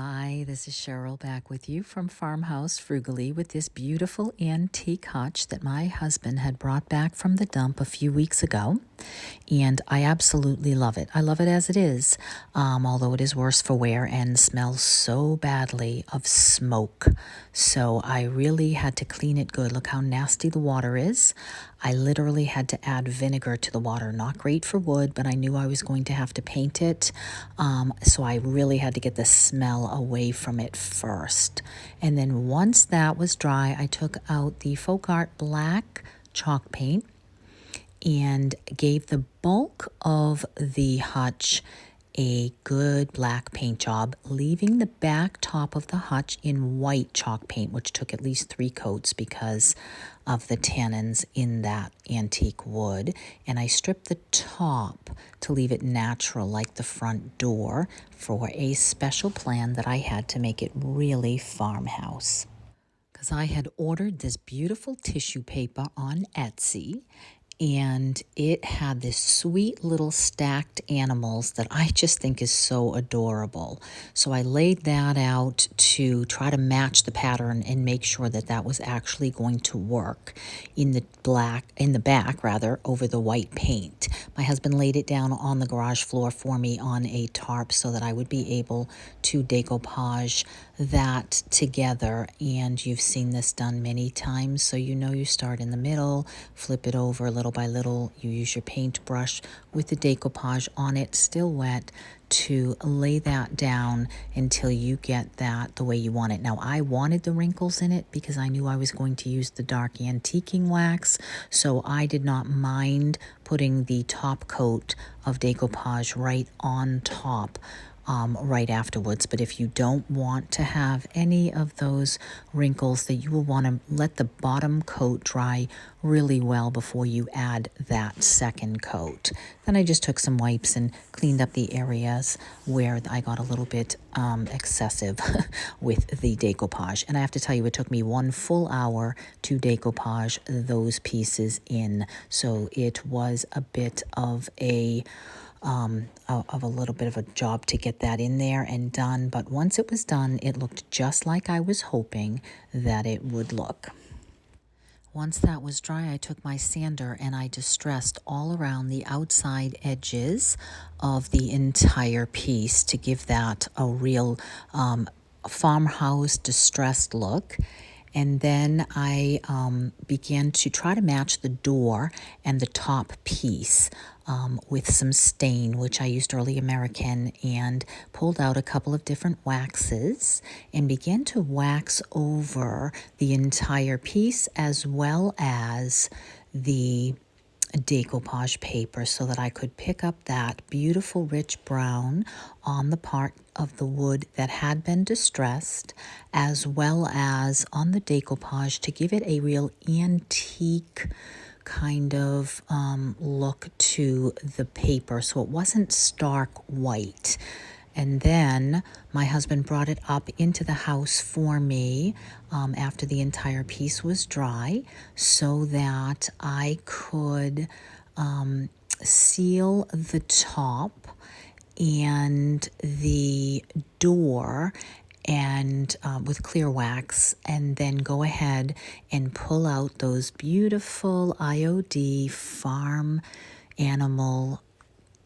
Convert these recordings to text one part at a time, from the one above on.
Hi, this is Cheryl back with you from Farmhouse Frugally with this beautiful antique hutch that my husband had brought back from the dump a few weeks ago. And I absolutely love it. I love it as it is, although it is worse for wear and smells so badly of smoke. So I really had to clean it good. Look how nasty the water is. I literally had to add vinegar to the water. Not great for wood, but I knew I was going to have to paint it. So I really had to get the smell away from it first. And then once that was dry, I took out the Folk Art black chalk paint and gave the bulk of the hutch a good black paint job, leaving the back top of the hutch in white chalk paint, which took at least 3 coats because of the tannins in that antique wood. And I stripped the top to leave it natural like the front door for a special plan that I had to make it really farmhouse. Because I had ordered this beautiful tissue paper on Etsy, and it had this sweet little stacked animals that I just think is so adorable. So I laid that out to try to match the pattern and make sure that that was actually going to work in the back over the white paint. My husband laid it down on the garage floor for me on a tarp so that I would be able to decoupage that together. And you've seen this done many times, so you know you start in the middle, flip it over little by little. You use your paintbrush with the decoupage on it, still wet, to lay that down until you get that the way you want it. Now, I wanted the wrinkles in it because I knew I was going to use the dark antiquing wax, so I did not mind putting the top coat of decoupage right on top right afterwards. But if you don't want to have any of those wrinkles, that you will want to let the bottom coat dry really well before you add that second coat. Then I just took some wipes and cleaned up the areas where I got a little bit excessive with the decoupage. And I have to tell you, it took me 1 full hour to decoupage those pieces in. So it was a bit of a little bit of a job to get that in there and done. But once it was done, it looked just like I was hoping that it would look. Once that was dry, I took my sander and I distressed all around the outside edges of the entire piece to give that a real farmhouse distressed look. And then I began to try to match the door and the top piece with some stain, which I used Early American, and pulled out a couple of different waxes and began to wax over the entire piece as well as the decoupage paper so that I could pick up that beautiful rich brown on the part of the wood that had been distressed, as well as on the decoupage to give it a real antique kind of look to the paper, so it wasn't stark white. And then my husband brought it up into the house for me after the entire piece was dry so that I could seal the top and the door and with clear wax, and then go ahead and pull out those beautiful IOD farm animal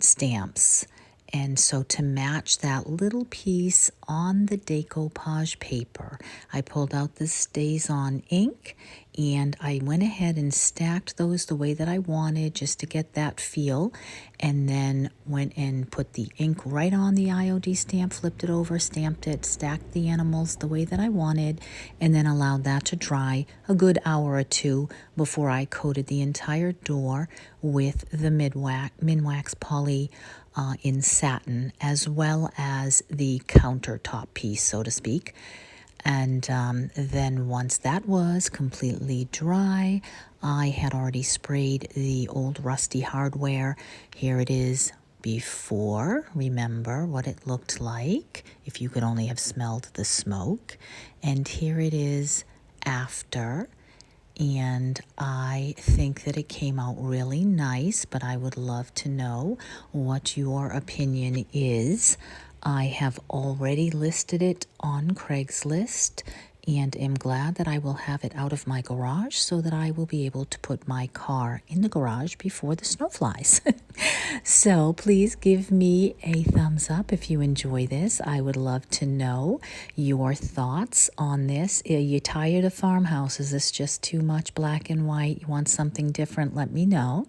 stamps. And so to match that little piece on the decoupage paper, I pulled out the StazOn ink and I went ahead and stacked those the way that I wanted just to get that feel, and then went and put the ink right on the IOD stamp, flipped it over, stamped it, stacked the animals the way that I wanted, and then allowed that to dry a good hour or two before I coated the entire door with the Minwax poly in satin, as well as the countertop piece, so to speak. And then once that was completely dry, I had already sprayed the old rusty hardware. Here it is before. Remember what it looked like if you could only have smelled the smoke. And here it is after. And I think that it came out really nice, but I would love to know what your opinion is I have already listed it on Craigslist and am glad that I will have it out of my garage so that I will be able to put my car in the garage before the snow flies. So please give me a thumbs up if you enjoy this. I would love to know your thoughts on this. Are you tired of Farmhouse? Is this just too much black and white? You want something different? Let me know.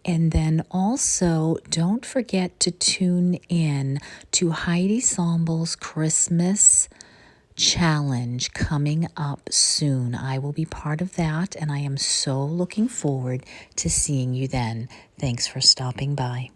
And then also, don't forget to tune in to Heidi Sombel's Christmas challenge coming up soon. I will be part of that, and I am so looking forward to seeing you then. Thanks for stopping by.